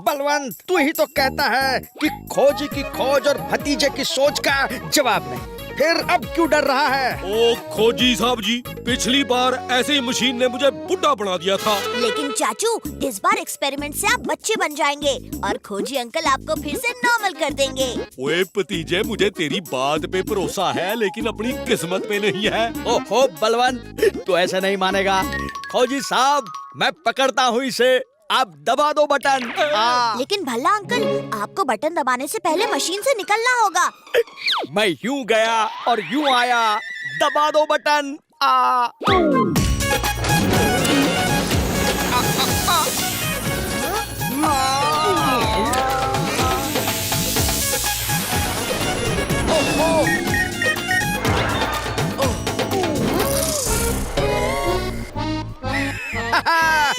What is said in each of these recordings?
बलवंत, तू ही तो कहता है कि खोजी की खोज और भतीजे की सोच का जवाब नहीं, फिर अब क्यों डर रहा है? ओ खोजी साहब जी, पिछली बार ऐसे ही मशीन ने मुझे बुढ़ा बना दिया था। लेकिन चाचू, इस बार एक्सपेरिमेंट से आप बच्चे बन जाएंगे और खोजी अंकल आपको फिर से नॉर्मल कर देंगे। ओए भतीजे, मुझे तेरी बात पे भरोसा है, लेकिन अपनी किस्मत पे नहीं है। ओहो बलवंत, तू ऐसे नहीं मानेगा। खोजी साहब, मैं पकड़ता हूँ इसे, आप दबा दो बटन। लेकिन भल्ला अंकल, आपको बटन दबाने से पहले मशीन से निकलना होगा। मैं यूं गया और यूं आया, दबा दो बटन।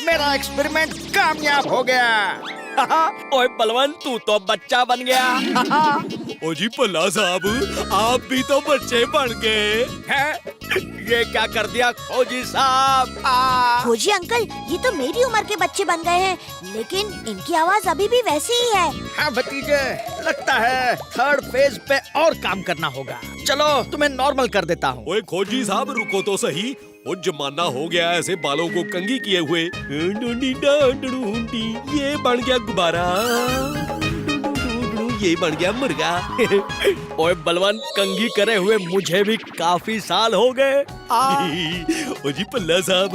मेरा एक्सपेरिमेंट कामयाब हो गया। ओए बलवंत, तू तो बच्चा बन गया। ओ जी भल्ला साहब, आप भी तो बच्चे बन गए हैं? ये क्या कर दिया खोजी साहब? खोजी अंकल, ये तो मेरी उम्र के बच्चे बन गए हैं, लेकिन इनकी आवाज अभी भी वैसी ही है। हाँ भतीजे, लगता है थर्ड फेज पे और काम करना होगा। चलो तुम्हें नॉर्मल कर देता हूँ। ओए खोजी साहब, रुको तो सही। वो जमाना हो गया ऐसे बालों को कंघी किए हुए। ये बन गया गुब्बारा, ये बन गया मुर्गा। ओए बलवंत, कंघी करे हुए मुझे भी काफी साल हो गए। ओ जी भल्ला साहब,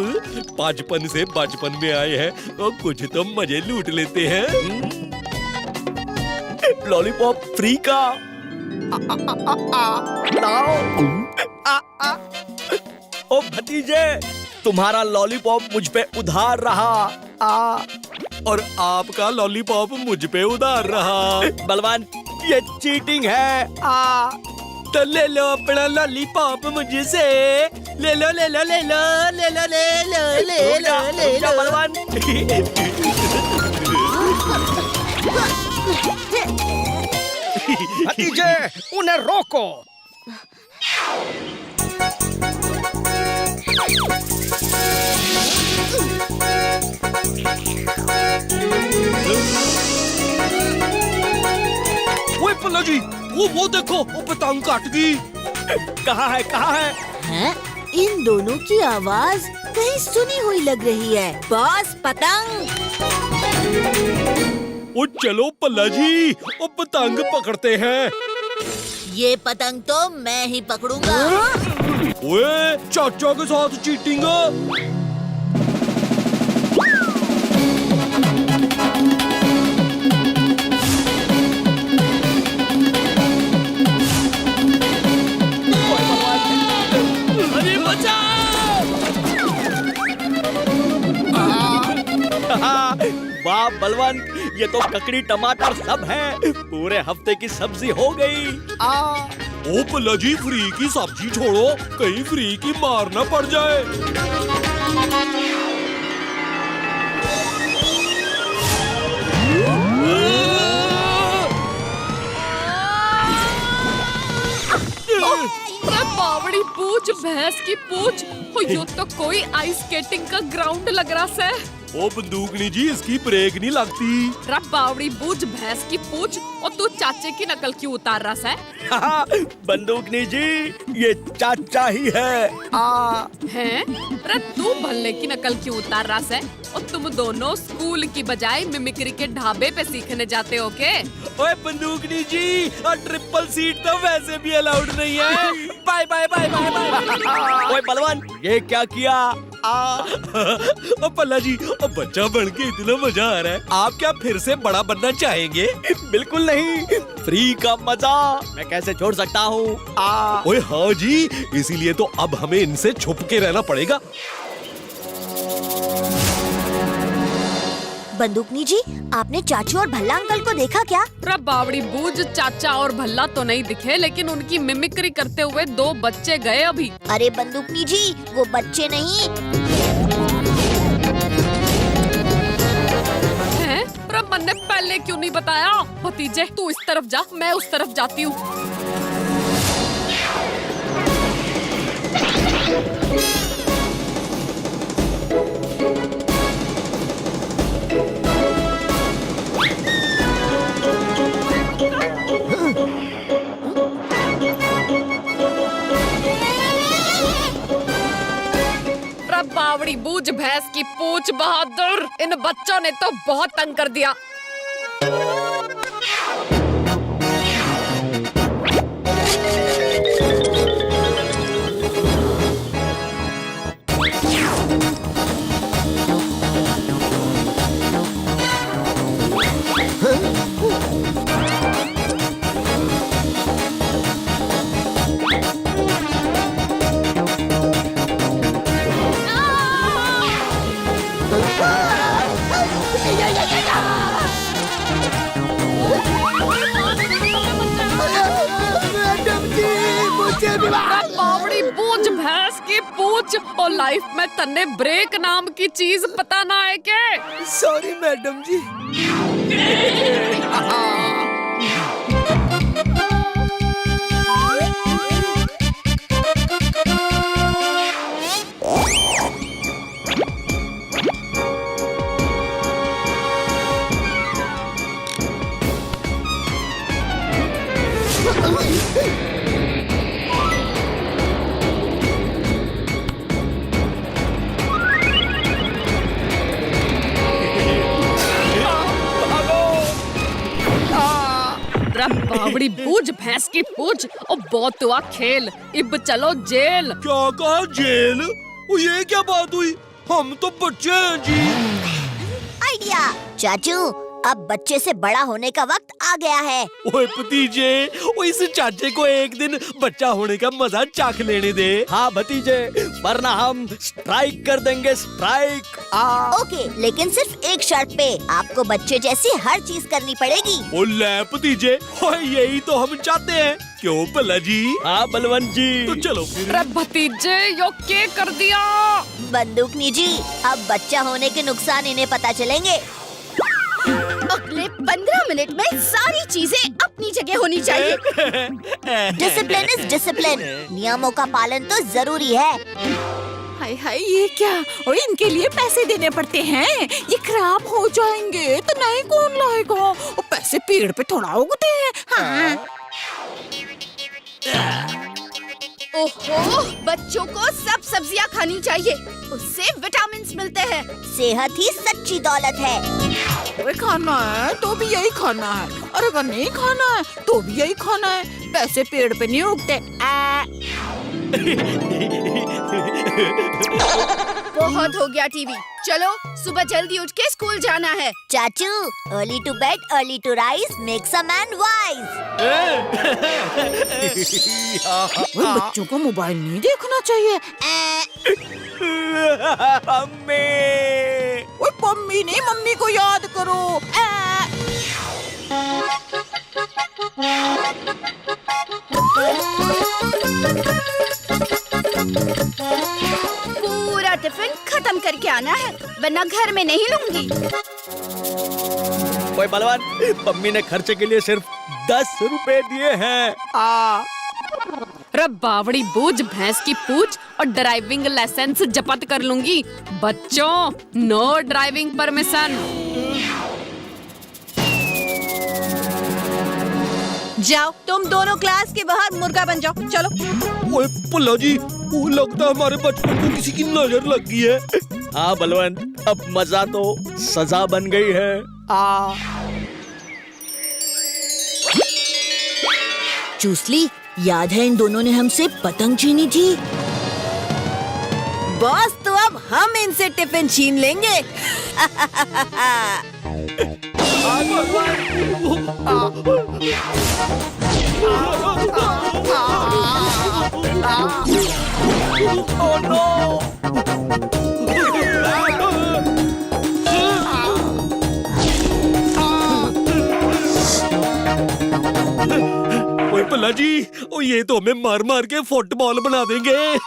बचपन से बचपन में आए हैं और कुछ तो मजे लूट लेते हैं। लॉलीपॉप फ्री का लाओ। ओ भतीजे, तुम्हारा लॉलीपॉप मुझ पे उधार रहा। और आपका लॉलीपॉप मुझ पे उधार रहा। बलवंत, ये चीटिंग है। तो ले लो अपना लॉलीपॉप मुझसे। ले लो ले लो ले लो ले लो ले लो ले लो ले लो बलवंत। भतीजे, उन्हें रोको। ओए पल्ला जी, वो देखो, वो पतंग काट गई। कहाँ है, कहाँ है? हैं? इन दोनों की आवाज कहीं सुनी हुई लग रही है। बॉस, पतंग। ओ चलो पल्ला जी, वो पतंग पकड़ते हैं। ये पतंग तो मैं ही पकड़ूंगा। ओए, चाचा के साथ चीटिंग। अरे बचाओ! वाह बलवंत, ये तो ककड़ी टमाटर सब है। पूरे हफ्ते की सब्जी हो गई। ओ पल्ला जी, फ्री की सब्जी छोड़ो, कहीं फ्री की मार ना पड़ जाए। बावड़ी पूछ, भैंस की पूछ। ये तो कोई आइस स्केटिंग का ग्राउंड लग रहा है। ओ बंदूकनी जी, इसकी ब्रेक नहीं लगती। बावड़ी पूछ, भैंस की पूछ, और तू चाचे की नकल क्यों उतार रहा है? बंदूकनी जी, ये चाचा ही है। हैं? अरे तू भल्ले की नकल क्यों उतार रहा है? और तुम दोनों स्कूल की बजाय मिमिक्री के ढाबे पे सीखने जाते हो के? ओए बंदूकनी जी, और ट्रिपल सीट तो वैसे भी अलाउड नहीं है। Bye bye bye bye bye. ओए बलवंत, ये क्या किया? ओ पल्ला जी, ओ बच्चा बन के इतना मजा आ रहा है। आप क्या फिर से बड़ा बनना चाहेंगे? बिल्कुल नहीं, फ्री का मजा मैं कैसे छोड़ सकता हूँ? ओए हाँ जी, इसीलिए तो अब हमें इनसे छुप के रहना पड़ेगा। बंदूकनी जी, आपने चाचू और भल्ला अंकल को देखा क्या? बावड़ी बूझ, चाचा और भल्ला तो नहीं दिखे, लेकिन उनकी मिमिक्री करते हुए 2 बच्चे गए अभी। अरे बंदूकनी जी, वो बच्चे नहीं। हैं? मैंने पहले क्यों नहीं बताया? भतीजे, तू इस तरफ जा, मैं उस तरफ जाती हूँ। बूझ भैंस की पूछ बहादुर, इन बच्चों ने तो बहुत तंग कर दिया। बावड़ी बूझ भैंस की पूछ, और लाइफ में तन्ने ब्रेक नाम की चीज पता ना है के? सॉरी मैडम जी। बावड़ी बूझ भैंस की पूछ, और बहुत हुआ खेल, इब चलो जेल। क्या कहा जेल? ओ ये क्या बात हुई? हम तो बच्चे हैं जी। आइडिया चाचू, अब बच्चे से बड़ा होने का वक्त आ गया है। ओए भतीजे, ओ इस चाचे को एक दिन बच्चा होने का मजा चाख लेने दे। हाँ भतीजे, वरना हम स्ट्राइक कर देंगे, स्ट्राइक। ओके, लेकिन सिर्फ एक शर्त पे, आपको बच्चे जैसी हर चीज करनी पड़ेगी। ओ ले भतीजे, ओए यही तो हम चाहते हैं। क्यों भला जी? हाँ बलवंत जी। तो चलो फिर। अरे भतीजे, यो क्या कर दिया? बंदूकनी जी, अब बच्चा होने के नुकसान इन्हें पता चलेंगे। अगले 15 मिनट में सारी चीजें अपनी जगह होनी चाहिए। डिसिप्लिन इज डिसिप्लिन, नियमों का पालन तो जरूरी है। हाय हाय, ये क्या? और इनके लिए पैसे देने पड़ते हैं, ये खराब हो जाएंगे तो नए कौन लाएगा? और पैसे पेड़ पे थोड़ा उगते हैं। हाँ। ओहो, बच्चों को सब सब्जियां खानी चाहिए, उससे विटामिन मिलते हैं। सेहत ही सच्ची दौलत है। अरे खाना है तो भी यही खाना है, और अगर नहीं खाना है तो भी यही खाना है। पैसे पेड़ पे नहीं उगते। बहुत हो गया टीवी, चलो सुबह जल्दी उठ के स्कूल जाना है। चाचू, early to bed early to rise makes a man wise. बच्चों को मोबाइल नहीं देखना चाहिए। मम्मी। ओए मम्मी नहीं, मम्मी को याद करो। पूरा टिफिन खत्म करके आना है, वरना घर में नहीं लूंगी। ओए बलवंत, मम्मी ने खर्चे के लिए सिर्फ 10 रुपए दिए हैं। अरे बावड़ी बूझ भैंस की पूछ, और ड्राइविंग लाइसेंस जब्त कर लूंगी। बच्चों, नो ड्राइविंग परमिशन। जाओ, तुम दोनों क्लास के बाहर मुर्गा बन जाओ। चलो। ओए भला जी, वो लगता है हमारे बचपन को किसी की नजर लग गई है। हाँ बलवंत, अब मजा तो सजा बन गई है। चूसली, याद है इन दोनों ने हमसे पतंग छीनी थी? बॉस, तो अब हम इनसे टिफिन छीन लेंगे। ओए भला जी, ओ ये तो हमें मार मार के फुटबॉल बना देंगे।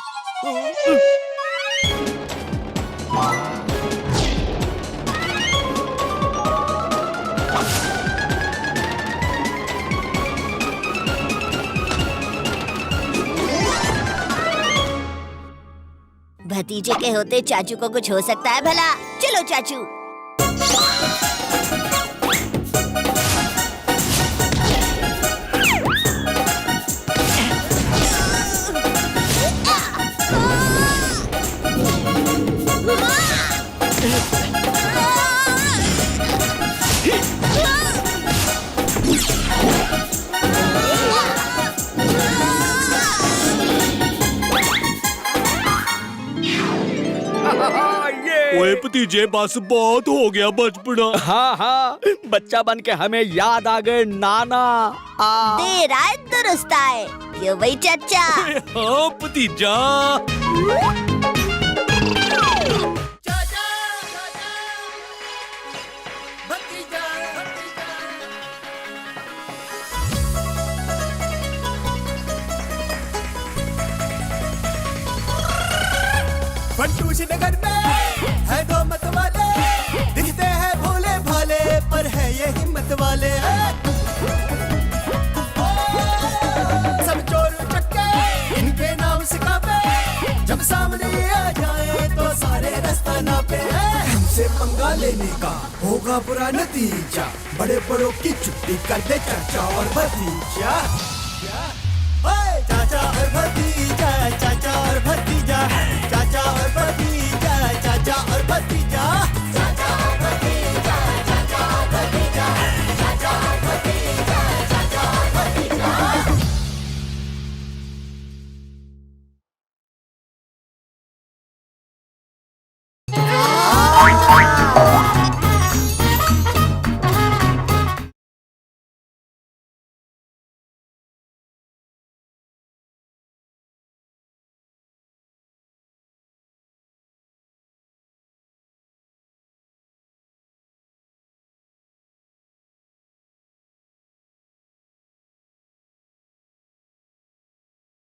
भतीजे के होते चाचू को कुछ हो सकता है भला। चलो चाचू। भतीजे बस बहुत हो गया बचपना। हाँ हाँ, बच्चा बन के हमें याद आ गए नाना। देर आए दुरुस्त आए, ये वही चाचा। हाँ भतीजा। फंटूश नगर में है दो मत वाले, दिखते हैं भोले भाले पर है ये हिम्मत वाले। सब चोर चक्के इनके नाम सिखावे, जब सामने आ जाए तो सारे रास्ता नापे। हमसे पंगा लेने का होगा बुरा नतीजा, बड़े बड़ों की छुट्टी कर दे चाचा और भतीजा। चाचा और भतीजा, चाचा और भतीजा, चाचा और भतीजा।